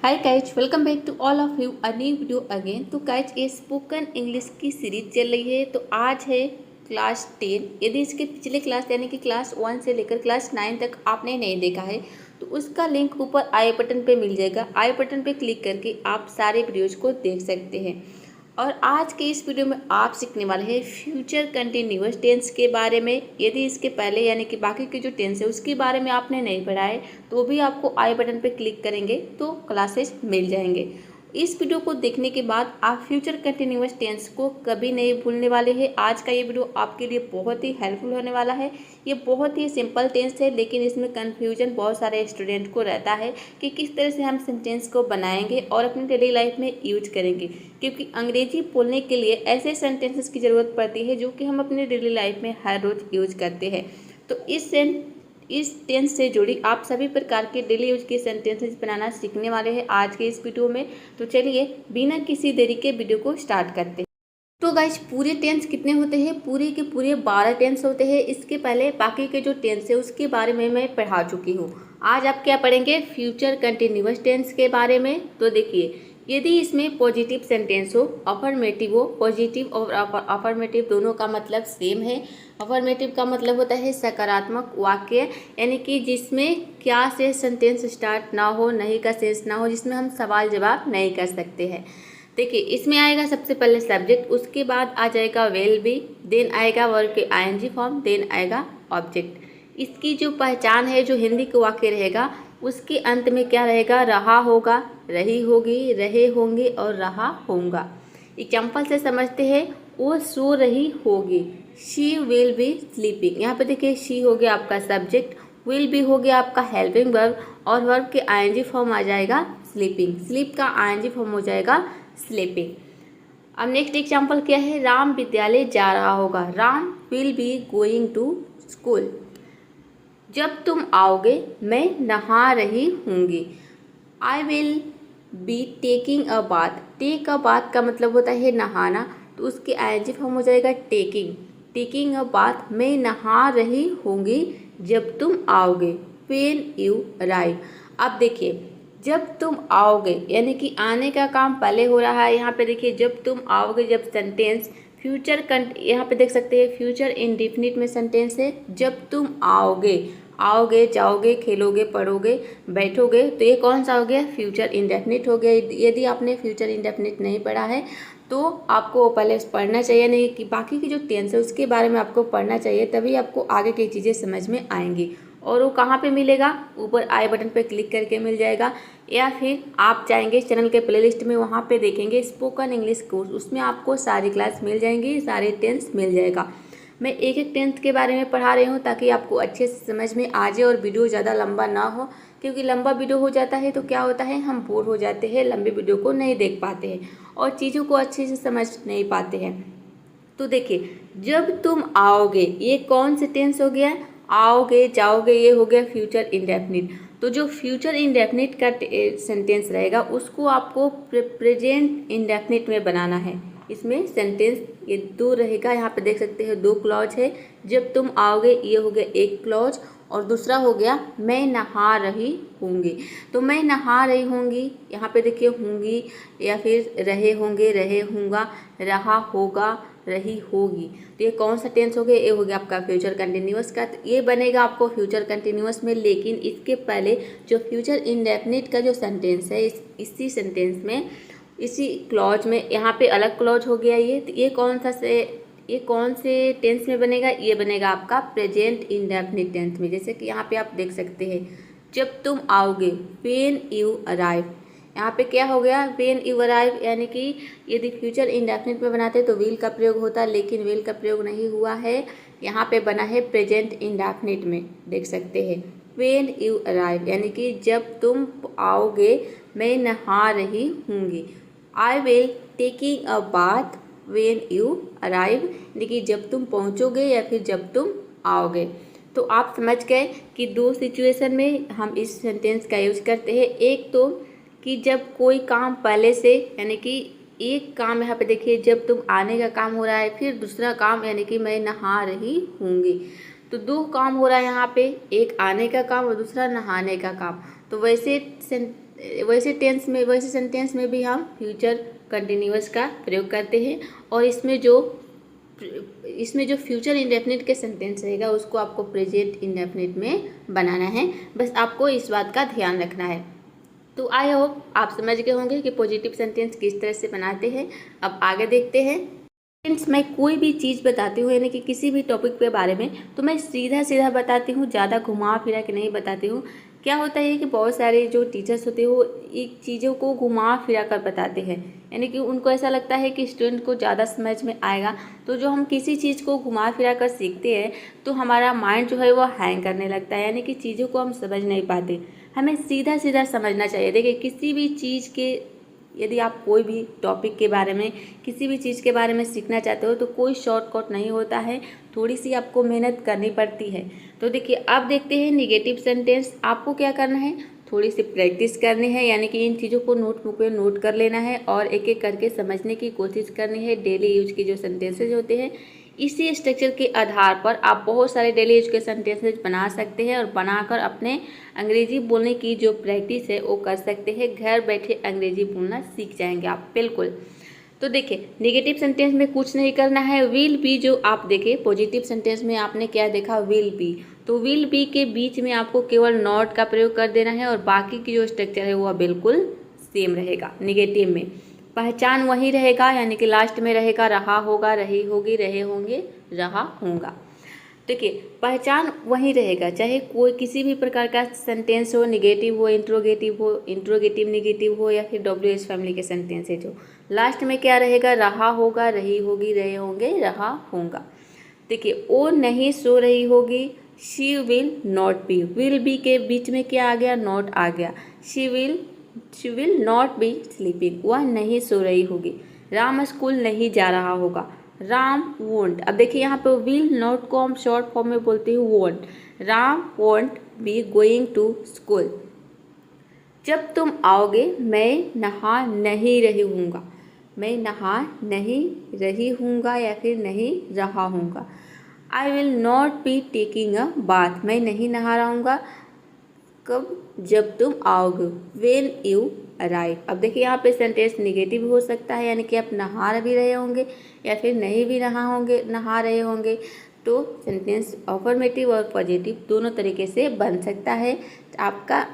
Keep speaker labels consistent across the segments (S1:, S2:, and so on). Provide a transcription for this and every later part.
S1: Hi guys, welcome back to all of you a new video again. तो guys ये spoken English की series चल रही है। तो आज है क्लास 10। यदि इसके पिछले क्लास यानी कि क्लास 1 से लेकर क्लास 9 तक आपने नहीं देखा है तो उसका लिंक ऊपर आई बटन पे मिल जाएगा। आई बटन पे क्लिक करके आप सारे वीडियोज़ को देख सकते हैं। और आज के इस वीडियो में आप सीखने वाले हैं फ्यूचर कंटिन्यूअस टेंस के बारे में। यदि इसके पहले यानी कि बाकी के जो टेंस है उसके बारे में आपने नहीं पढ़ा है तो भी आपको आई बटन पर क्लिक करेंगे तो क्लासेस मिल जाएंगे। इस वीडियो को देखने के बाद आप फ्यूचर कंटिन्यूअस टेंस को कभी नहीं भूलने वाले हैं। आज का ये वीडियो आपके लिए बहुत ही हेल्पफुल होने वाला है। ये बहुत ही सिंपल टेंस है लेकिन इसमें कन्फ्यूजन बहुत सारे स्टूडेंट को रहता है कि किस तरह से हम सेंटेंस को बनाएंगे और अपनी डेली लाइफ में यूज करेंगे, क्योंकि अंग्रेजी बोलने के लिए ऐसे सेंटेंसेस की ज़रूरत पड़ती है जो कि हम अपनी डेली लाइफ में हर रोज़ यूज करते हैं। तो इस टेंस से जुड़ी आप सभी प्रकार के डेली यूज के सेंटेंसेस बनाना सीखने वाले हैं आज के इस वीडियो में। तो चलिए बिना किसी देरी के वीडियो को स्टार्ट करते हैं। तो गाइज पूरे टेंस कितने होते हैं? पूरे के पूरे 12 टेंस होते हैं। इसके पहले बाकी के जो टेंस है उसके बारे में मैं पढ़ा चुकी हूँ। आज आप क्या पढ़ेंगे? फ्यूचर कंटिन्यूअस टेंस के बारे में। तो देखिए, यदि इसमें पॉजिटिव सेंटेंस हो, अफर्मेटिव हो, पॉजिटिव और अफर्मेटिव दोनों का मतलब सेम है। अफर्मेटिव का मतलब होता है सकारात्मक वाक्य, यानी कि जिसमें क्या से सेंटेंस स्टार्ट ना हो, नहीं का सेंस ना हो, जिसमें हम सवाल जवाब नहीं कर सकते हैं। देखिए, इसमें आएगा सबसे पहले सब्जेक्ट, उसके बाद आ जाएगा वेल बी, देन आएगा वर्ब के आईएनजी फॉर्म, देन आएगा ऑब्जेक्ट। इसकी जो पहचान है, जो हिंदी का वाक्य रहेगा उसके अंत में क्या रहेगा? रहा होगा, रही होगी, रहे होंगे और रहा होगा। एग्जाम्पल से समझते हैं। वो सो रही होगी, शी विल बी स्लीपिंग। यहाँ पे देखिए, शी हो गया आपका सब्जेक्ट, विल बी हो गया आपका हेल्पिंग वर्ब और वर्ब के आईएनजी फॉर्म आ जाएगा स्लीपिंग। स्लीप का आईएनजी फॉर्म हो जाएगा स्लीपिंग। अब नेक्स्ट एग्जाम्पल क्या है? राम विद्यालय जा रहा होगा, Ram will be going to school. जब तुम आओगे मैं नहा रही होंगी, I will be taking a bath. Take a bath का मतलब होता है नहाना, तो उसके आईएनजी फॉर्म हो जाएगा टेकिंग। टेकिंग अ बाथ, मैं नहा रही होंगी जब तुम आओगे, व्हेन यू अराइव। अब देखिए, जब तुम आओगे यानी कि आने का काम पहले हो रहा है। यहाँ पे देखिए, जब तुम आओगे, जब सेंटेंस फ्यूचर यहाँ पे देख सकते हैं फ्यूचर इंडेफिनिट में सेंटेंस है। जब तुम आओगे, आओगे, जाओगे, खेलोगे, पढ़ोगे, बैठोगे, तो ये कौन सा हो गया? फ्यूचर इंडेफिनिट हो गया। यदि आपने फ्यूचर इंडेफिनिट नहीं पढ़ा है तो आपको पहले पढ़ना चाहिए, नहीं कि बाकी की जो टेंस है उसके बारे में आपको पढ़ना चाहिए, तभी आपको आगे की चीज़ें समझ में आएंगी। और वो कहाँ पे मिलेगा? ऊपर आई बटन पे क्लिक करके मिल जाएगा, या फिर आप जाएंगे चैनल के प्लेलिस्ट में, वहाँ पे देखेंगे स्पोकन इंग्लिश कोर्स, उसमें आपको सारी क्लास मिल जाएंगी, सारे टेंस मिल जाएगा। मैं एक एक टेंस के बारे में पढ़ा रही हूँ ताकि आपको अच्छे से समझ में आ जाए और वीडियो ज़्यादा लंबा ना हो, क्योंकि लंबा वीडियो हो जाता है तो क्या होता है, हम बोर हो जाते हैं, लंबे वीडियो को नहीं देख पाते हैं और चीज़ों को अच्छे से समझ नहीं पाते हैं। तो देखिए, जब तुम आओगे, ये कौन से टेंस हो गया? आओगे, जाओगे, ये हो गया फ्यूचर इंडेफिनिट। तो जो फ्यूचर इंडेफिनिट का सेंटेंस रहेगा उसको आपको प्रेजेंट इंडेफिनिट में बनाना है। इसमें सेंटेंस ये दो रहेगा, यहाँ पे देख सकते हैं दो क्लॉज है। जब तुम आओगे, ये हो गया एक क्लॉज, और दूसरा हो गया मैं नहा रही होंगी। तो मैं नहा रही होंगी, यहाँ पे देखिए होंगी, या फिर रहे होंगे, रहे होंगा, रहा होगा, रही होगी। तो ये कौन सा टेंस हो गया? ये हो गया आपका फ्यूचर कंटिन्यूअस का। तो ये बनेगा आपको फ्यूचर कंटिन्यूअस में, लेकिन इसके पहले जो फ्यूचर इंडेफिनिट का जो सेंटेंस है, इसी सेंटेंस में, इसी क्लॉज में, यहाँ पे अलग क्लॉज हो गया ये। तो ये कौन से टेंस में बनेगा? ये बनेगा आपका प्रेजेंट इंडेफिनिट टेंस में। जैसे कि यहाँ पे आप देख सकते हैं, जब तुम आओगे, व्हेन यू अराइव। यहाँ पे क्या हो गया? व्हेन यू अराइव, यानी कि यदि फ्यूचर इंडेफिनिट में बनाते तो विल का प्रयोग होता, लेकिन विल का प्रयोग नहीं हुआ है, यहाँ पे बना है प्रेजेंट इंडेफिनिट में। देख सकते हैं व्हेन यू अराइव, यानी कि जब तुम आओगे मैं नहा रही होंगी। I will taking a bath when you arrive, यानी कि जब तुम पहुँचोगे या फिर जब तुम आओगे। तो आप समझ गए कि दो सिचुएशन में हम इस सेंटेंस का यूज करते हैं। एक तो कि जब कोई काम पहले से, यानी कि एक काम यहाँ पे देखिए जब तुम आने का काम हो रहा है, फिर दूसरा काम यानी कि मैं नहा रही होंगी। तो दो काम हो रहा है यहाँ पे, एक आने का काम और दूसरा नहाने का काम। तो वैसे वैसे सेंटेंस में भी हम फ्यूचर कंटिन्यूअस का प्रयोग करते हैं। और इसमें जो फ्यूचर इंडेफिनिट के सेंटेंस रहेगा उसको आपको प्रेजेंट इंडेफिनिट में बनाना है। बस आपको इस बात का ध्यान रखना है। तो आई होप आप समझ गए होंगे कि पॉजिटिव सेंटेंस किस तरह से बनाते हैं। अब आगे देखते हैं। फ्रेंड्स, मैं कोई भी चीज़ बताती हूँ यानी कि किसी भी टॉपिक के बारे में तो मैं सीधा सीधा बताती हूँ, ज़्यादा घुमा फिरा के नहीं बताती हूँ। क्या होता है कि बहुत सारे जो टीचर्स होते हैं वो एक चीज़ों को घुमा फिरा कर बताते हैं, यानी कि उनको ऐसा लगता है कि स्टूडेंट को ज़्यादा समझ में आएगा। तो जो हम किसी चीज़ को घुमा फिरा कर सीखते हैं तो हमारा माइंड जो है वो हैंग करने लगता है, यानी कि चीज़ों को हम समझ नहीं पाते। हमें सीधा सीधा समझना चाहिए। देखिए, किसी भी चीज़ के यदि आप कोई भी टॉपिक के बारे में, किसी भी चीज़ के बारे में सीखना चाहते हो तो कोई शॉर्टकट नहीं होता है, थोड़ी सी आपको मेहनत करनी पड़ती है। तो देखिए, अब देखते हैं निगेटिव सेंटेंस। आपको क्या करना है, थोड़ी सी प्रैक्टिस करनी है, यानी कि इन चीज़ों को नोटबुक में नोट कर लेना है और एक एक करके समझने की कोशिश करनी है। डेली यूज के जो सेंटेंसेज होते हैं, इसी स्ट्रक्चर के आधार पर आप बहुत सारे डेली यूज के सेंटेंसेज बना सकते हैं और बनाकर अपने अंग्रेजी बोलने की जो प्रैक्टिस है वो कर सकते हैं। घर बैठे अंग्रेजी बोलना सीख जाएंगे आप बिल्कुल। तो देखिए, नेगेटिव सेंटेंस में कुछ नहीं करना है। विल बी जो आप देखें, पॉजिटिव सेंटेंस में आपने क्या देखा, विल बी। तो विल बी के बीच में आपको केवल नॉट का प्रयोग कर देना है और बाकी की जो स्ट्रक्चर है वह बिल्कुल सेम रहेगा। नेगेटिव में पहचान वही रहेगा, यानी कि लास्ट में रहेगा रहा होगा, रही होगी, रहे होंगे, रहा होगा। देखिए, पहचान वही रहेगा, चाहे कोई किसी भी प्रकार का सेंटेंस हो, निगेटिव हो, इंट्रोगेटिव नेगेटिव हो या फिर WH फैमिली के सेंटेंस है, जो लास्ट में क्या रहेगा, रहा होगा, रही होगी, रहे होंगे, रहा होगा। देखिए, वो नहीं सो रही होगी, she will not B. Will be के बीच में क्या आ गया, नॉट आ गया। She will not B sleeping, वह नहीं सो रही होगी। राम स्कूल नहीं जा रहा होगा, राम वोंट। अब देखिए, यहाँ पे विल नॉट को हम शॉर्ट फॉर्म में बोलते हैं won't. Ram won't be going to school. जब तुम आओगे मैं नहा नहीं रही हूँगा, मैं नहा नहीं रही हूँगा या फिर नहीं रहा हूँगा। I will not be taking a bath, मैं नहीं नहा रहा हूँगा कब, जब तुम आओगे, वेन यू अराइव। अब देखिए, यहाँ पे सेंटेंस निगेटिव हो सकता है, यानी कि आप नहा भी रहे होंगे या फिर नहीं भी नहा रहे होंगे। तो सेंटेंस अफर्मेटिव और पॉजिटिव दोनों तरीके से बन सकता है।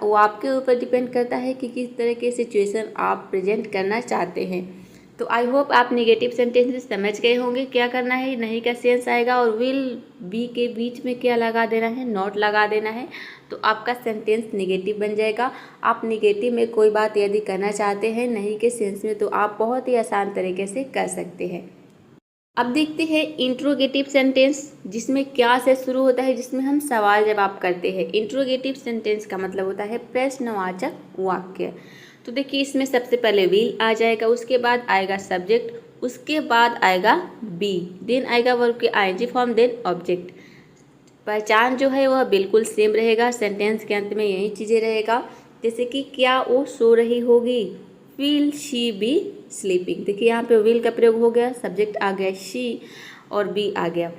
S1: वो आपके ऊपर डिपेंड करता है कि किस तरह की सिचुएशन आप प्रेजेंट करना चाहते हैं। तो आई होप आप निगेटिव सेंटेंसेस समझ गए होंगे। क्या करना है, नहीं का सेंस आएगा और विल बी के बीच में क्या लगा देना है, नॉट लगा देना है, तो आपका सेंटेंस निगेटिव बन जाएगा। आप निगेटिव में कोई बात यदि करना चाहते हैं नहीं के सेंस में, तो आप बहुत ही आसान तरीके से कर सकते हैं। अब देखते हैं इंट्रोगेटिव सेंटेंस, जिसमें क्या से शुरू होता है, जिसमें हम सवाल जवाब करते हैं। इंट्रोगेटिव सेंटेंस का मतलब होता है प्रश्नवाचक वाक्य। तो देखिए, इसमें सबसे पहले विल आ जाएगा, उसके बाद आएगा सब्जेक्ट, उसके बाद आएगा बी, देन आएगा वर्ब के आईएनजी फॉर्म, देन ऑब्जेक्ट। पहचान जो है वह बिल्कुल सेम रहेगा, सेंटेंस के अंत में यही चीज़ें रहेगा। जैसे कि क्या वो सो रही होगी, विल शी बी स्लीपिंग। देखिए, यहाँ पे विल का प्रयोग हो गया, सब्जेक्ट आ गया शी और बी आ गया।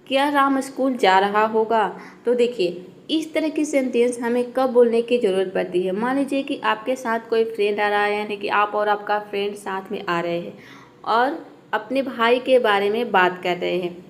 S1: क्या राम स्कूल जा रहा होगा। तो देखिए, इस तरह की सेंटेंस हमें कब बोलने की ज़रूरत पड़ती है। मान लीजिए कि आपके साथ कोई फ्रेंड आ रहा है, यानी कि आप और आपका फ्रेंड साथ में आ रहे हैं और अपने भाई के बारे में बात कर रहे हैं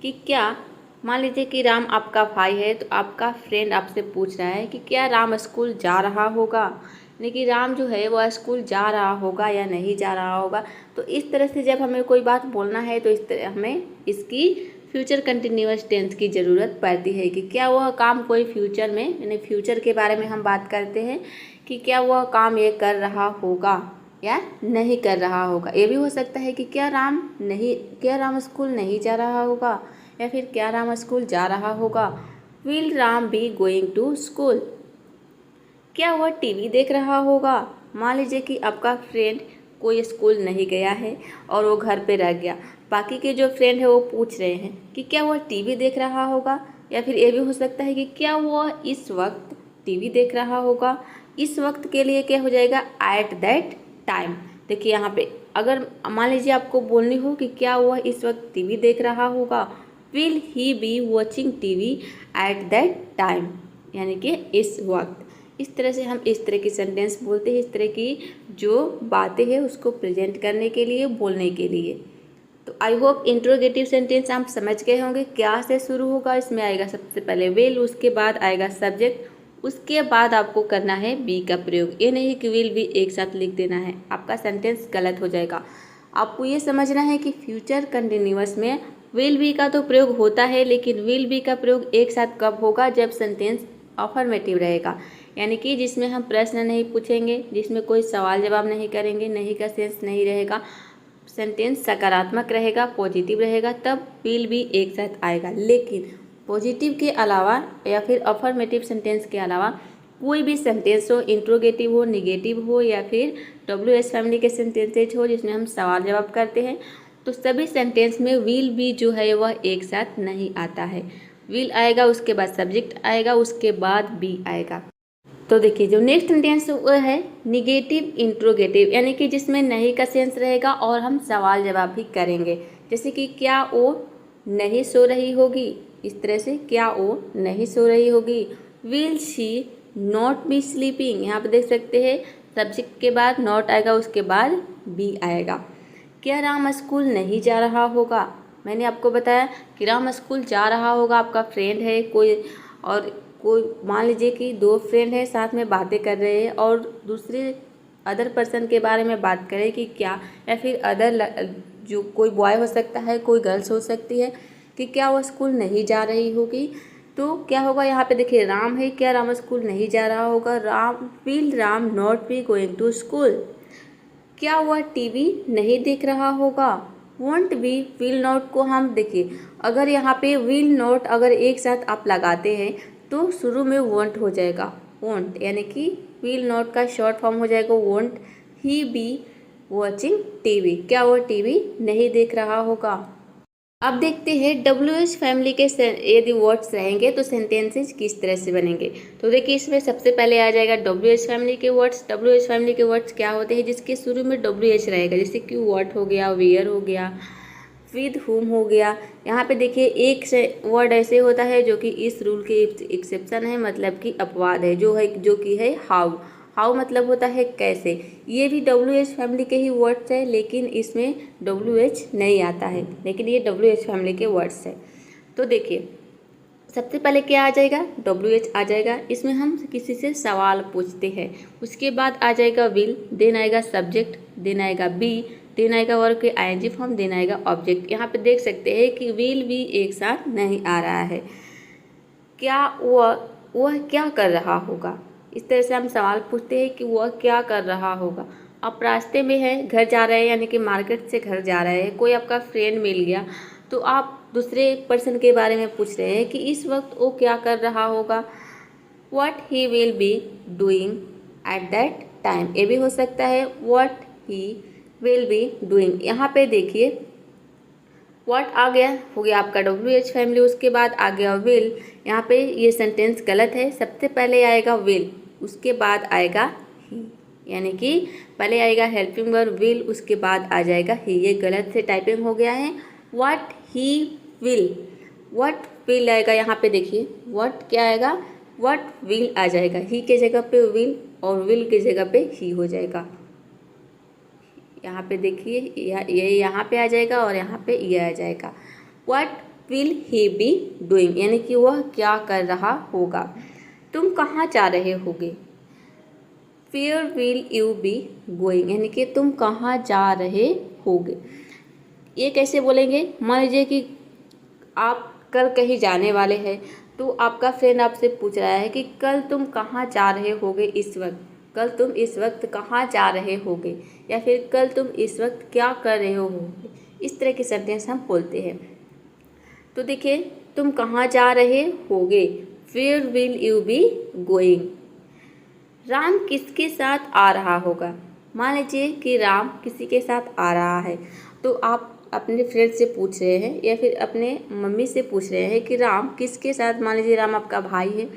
S1: कि क्या, मान लीजिए कि राम आपका भाई है, तो आपका फ्रेंड आपसे पूछ रहा है कि क्या राम स्कूल जा रहा होगा, यानी कि राम जो है वह स्कूल जा रहा होगा या नहीं जा रहा होगा। तो इस तरह से जब हमें कोई बात बोलना है तो इस तरह हमें इसकी फ्यूचर कंटिन्यूअस टेंस की ज़रूरत पड़ती है कि क्या वह काम कोई फ्यूचर में, यानी फ्यूचर के बारे में हम बात करते हैं कि क्या वह काम ये कर रहा होगा या नहीं कर रहा होगा। ये भी हो सकता है कि क्या राम स्कूल नहीं जा रहा होगा या फिर क्या राम स्कूल जा रहा होगा। Will Ram be going to school. क्या वह टीवी देख रहा होगा। मान लीजिए कि आपका फ्रेंड कोई स्कूल नहीं गया है और वो घर पे रह गया, बाकी के जो फ्रेंड है वो पूछ रहे हैं कि क्या वह टीवी देख रहा होगा, या फिर ये भी हो सकता है कि क्या वह इस वक्त टीवी देख रहा होगा। इस वक्त के लिए क्या हो जाएगा, एट दैट टाइम। देखिए, यहाँ पे अगर मान लीजिए आपको बोलनी हो कि क्या वह इस वक्त टीवी देख रहा होगा, will he be watching TV at that time, यानी कि इस वक्त। इस तरह से हम इस तरह की सेंटेंस बोलते हैं, इस तरह की जो बातें हैं उसको प्रेजेंट करने के लिए, बोलने के लिए। तो आई होप इंट्रोगेटिव सेंटेंस आप समझ गए होंगे। क्या से शुरू होगा, इसमें आएगा सबसे पहले विल, उसके बाद आएगा सब्जेक्ट, उसके बाद आपको करना है बी का प्रयोग। ये नहीं कि विल भी एक साथ लिख देना है, आपका सेंटेंस गलत हो जाएगा। आपको ये समझना है कि फ्यूचर कंटिन्यूअस में विल बी का तो प्रयोग होता है, लेकिन विल बी का प्रयोग एक साथ कब होगा, जब सेंटेंस अफर्मेटिव रहेगा, यानी कि जिसमें हम प्रश्न नहीं पूछेंगे, जिसमें कोई सवाल जवाब नहीं करेंगे, नहीं का सेंस नहीं रहेगा, सेंटेंस सकारात्मक रहेगा, पॉजिटिव रहेगा, तब विल भी एक साथ आएगा। लेकिन पॉजिटिव के अलावा या फिर अफर्मेटिव सेंटेंस के अलावा कोई भी सेंटेंस हो, इंट्रोगेटिव हो, निगेटिव हो, या फिर WH फैमिली के सेंटेंसेज हो जिसमें हम सवाल जवाब करते हैं, तो सभी सेंटेंस में विल भी जो है वह एक साथ नहीं आता है। विल आएगा, उसके बाद सब्जेक्ट आएगा, उसके बाद बी आएगा। तो देखिए जो नेक्स्ट सेंटेंस वो है निगेटिव इंट्रोगेटिव, यानी कि जिसमें नहीं का सेंस रहेगा और हम सवाल जवाब भी करेंगे। जैसे कि क्या वो नहीं सो रही होगी, इस तरह से क्या वो नहीं सो रही होगी। Will she not be sleeping, यहाँ पे देख सकते हैं सब्जेक्ट के बाद नॉट आएगा, उसके बाद बी आएगा। क्या राम स्कूल नहीं जा रहा होगा, मैंने आपको बताया कि राम स्कूल जा रहा होगा, आपका फ्रेंड है कोई, और कोई मान लीजिए कि दो फ्रेंड है साथ में बातें कर रहे हैं और दूसरे अदर पर्सन के बारे में बात करें कि क्या, या फिर अदर जो कोई बॉय हो सकता है, कोई गर्ल्स हो सकती है, कि क्या वो स्कूल नहीं जा रही होगी। तो क्या होगा, यहाँ पे देखिए राम है, क्या राम स्कूल नहीं जा रहा होगा, will Ram not be going to school. क्या वह टीवी नहीं देख रहा होगा, वॉन्ट बी विल नॉट को हम देखिए, अगर यहाँ पे विल नॉट अगर एक साथ आप लगाते हैं तो शुरू में वॉन्ट हो जाएगा, वॉन्ट, यानी कि विल नॉट का शॉर्ट फॉर्म हो जाएगा want he be watching TV, क्या वो टीवी नहीं देख रहा होगा। अब देखते हैं WH फैमिली के यदि वर्ड्स रहेंगे तो सेंटेंसेज किस तरह से बनेंगे। तो देखिए इसमें सबसे पहले आ जाएगा WH फैमिली के वर्ड्स। WH फैमिली के वर्ड्स क्या होते हैं, जिसके शुरू में WH रहेगा, जैसे कि व्हाट हो गया, वेयर हो गया, विद हुम हो गया। यहाँ पे देखिए एक से वर्ड ऐसे होता है जो कि इस रूल के एक्सेप्शन है, मतलब कि अपवाद है, जो कि है हाउ। हाउ मतलब होता है कैसे। ये भी WH फैमिली के ही वर्ड्स है, लेकिन इसमें WH नहीं आता है, लेकिन ये WH फैमिली के वर्ड्स है। तो देखिए सबसे पहले क्या आ जाएगा, WH आ जाएगा, इसमें हम किसी से सवाल पूछते हैं। उसके बाद आ जाएगा विल, देन आएगा सब्जेक्ट, देन आएगा बी, देन आएगा वर्ब के ING फॉर्म, देन आएगा ऑब्जेक्ट। यहाँ पे देख सकते हैं कि विल भी एक साथ नहीं आ रहा है। क्या वह क्या कर रहा होगा, इस तरह से हम सवाल पूछते हैं कि वह क्या कर रहा होगा। आप रास्ते में हैं, घर जा रहे हैं, यानी कि मार्केट से घर जा रहे हैं, कोई आपका फ्रेंड मिल गया तो आप दूसरे पर्सन के बारे में पूछ रहे हैं कि इस वक्त वो क्या कर रहा होगा, what he will be doing at that time. ये भी हो सकता है what he will be doing. यहाँ पे देखिए व्हाट आ गया, हो गया आपका WH फैमिली, उसके बाद आ गया विल। यहाँ पे ये सेंटेंस गलत है, सबसे पहले आएगा विल, उसके बाद आएगा ही, यानी कि पहले आएगा हेल्पिंग वर्ब विल, उसके बाद आ जाएगा ही। ये गलत से टाइपिंग हो गया है। What he will, what will आएगा, यहाँ पे देखिए व्हाट क्या आएगा, व्हाट विल आ जाएगा, ही के जगह पे विल और विल के जगह पे ही हो जाएगा। यहाँ पे देखिए ये यहाँ पे आ जाएगा और यहाँ पे ये आ जाएगा। What will he be doing, यानी कि वह क्या कर रहा होगा। तुम कहाँ जा रहे होगे, where will you be going, यानी कि तुम कहाँ जा रहे होगे। ये कैसे बोलेंगे, मान लीजिए कि आप कल कहीं जाने वाले हैं, तो आपका फ्रेंड आपसे पूछ रहा है कि कल तुम कहाँ जा रहे होगे, इस वक्त, कल तुम इस वक्त कहाँ जा रहे होगे, या फिर कल तुम इस वक्त क्या कर रहे होगे। इस तरह के सेंटेंस हम बोलते हैं। तो देखिए तुम कहाँ जा रहे होगे, where will you be going. Ram किसके साथ आ रहा होगा, मान लीजिए कि राम किसी के साथ आ रहा है, तो आप अपने फ्रेंड से पूछ रहे हैं या फिर अपने मम्मी से पूछ रहे हैं कि राम किसके साथ, मान लीजिए राम आपका भाई है,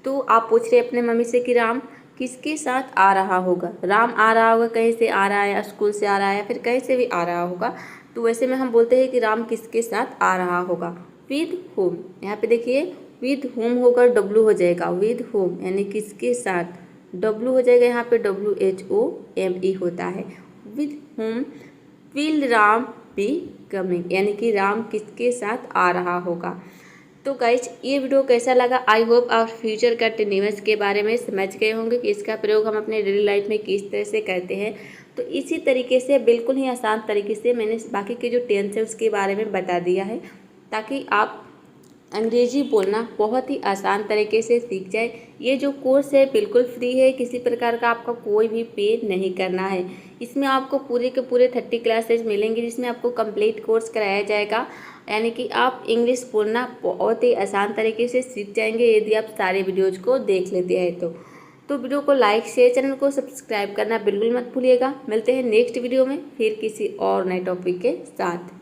S1: तो आप पूछ रहे हैं अपने मम्मी से कि राम किसके साथ आ रहा होगा। राम आ रहा होगा, कहीं से आ रहा है, या स्कूल से आ रहा है, या फिर कहीं से भी आ रहा होगा, तो वैसे में हम बोलते हैं कि राम किसके साथ आ रहा होगा, विद होम। यहाँ पे देखिए विद होम होगा, W हो जाएगा, विद होम, यानी किसके साथ, W हो जाएगा यहाँ पे WHOME होता है। With whom will Ram be coming, यानी कि राम किसके साथ आ रहा होगा। तो गाइज ये वीडियो कैसा लगा, आई होप आप फ्यूचर कंटिन्यूअस के बारे में समझ गए होंगे कि इसका प्रयोग हम अपने डेली लाइफ में किस तरह से करते हैं। तो इसी तरीके से बिल्कुल ही आसान तरीके से मैंने बाकी के जो टेंस है उसके बारे में बता दिया है, ताकि आप अंग्रेजी बोलना बहुत ही आसान तरीके से सीख जाए। ये जो कोर्स है बिल्कुल फ्री है, किसी प्रकार का आपका कोई भी पे नहीं करना है। इसमें आपको पूरे के पूरे 30 क्लासेज मिलेंगे, जिसमें आपको कंप्लीट कोर्स कराया जाएगा, यानी कि आप इंग्लिश बोलना बहुत ही आसान तरीके से सीख जाएंगे यदि आप सारे वीडियोज़ को देख लेते हैं तो वीडियो को लाइक शेयर, चैनल को सब्सक्राइब करना बिल्कुल मत भूलिएगा। मिलते हैं नेक्स्ट वीडियो में फिर किसी और नए टॉपिक के साथ।